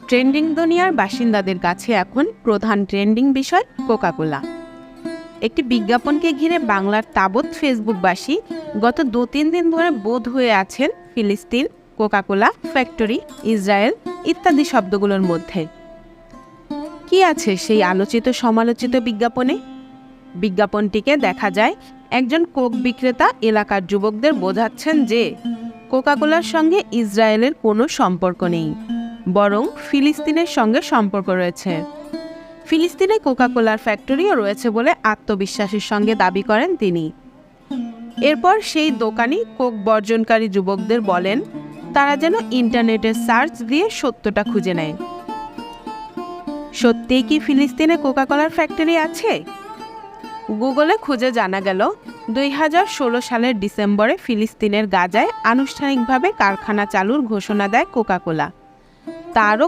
Trending দুনিয়ার বাসিন্দাদের কাছে এখন প্রধান ট্রেন্ডিং বিষয় কোকা-কোলা। একটি বিজ্ঞাপনকে ঘিরে বাংলার তাবৎ ফেসবুকবাসী গত 2-3 দিন ধরে বোধ হয়ে আছেন ফিলিস্তিন, কোকা-কোলা ফ্যাক্টরি, ইসরায়েল ইত্যাদি শব্দগুলোর মধ্যে। কি আছে সেই আলোচিত সমালোচিত বিজ্ঞাপনে? বিজ্ঞাপনটিকে দেখা যায় একজন কোক বিক্রেতা এলাকার যুবকদের বোঝাচ্ছেন যে কোকা-কোলার সঙ্গে ইসরায়েলের কোনো সম্পর্ক নেই, বরং ফিলিস্তিনের সঙ্গে সম্পর্ক রয়েছে। ফিলিস্তিনে কোকা-কোলার ফ্যাক্টরিও রয়েছে বলে আত্মবিশ্বাসের সঙ্গে দাবি করেন তিনি। এরপর সেই দোকানি কোক বর্জনকারী যুবকদের বলেন তারা যেন ইন্টারনেটে সার্চ দিয়ে সত্যটা খুঁজে নেয়। সত্যিই কি ফিলিস্তিনে কোকা-কোলার ফ্যাক্টরি আছে? গুগলে খুঁজে জানা গেল 2016 সালের ডিসেম্বরে ফিলিস্তিনের গাজায় আনুষ্ঠানিকভাবে কারখানা চালুর ঘোষণা দেয় কোকা-কোলা। তারও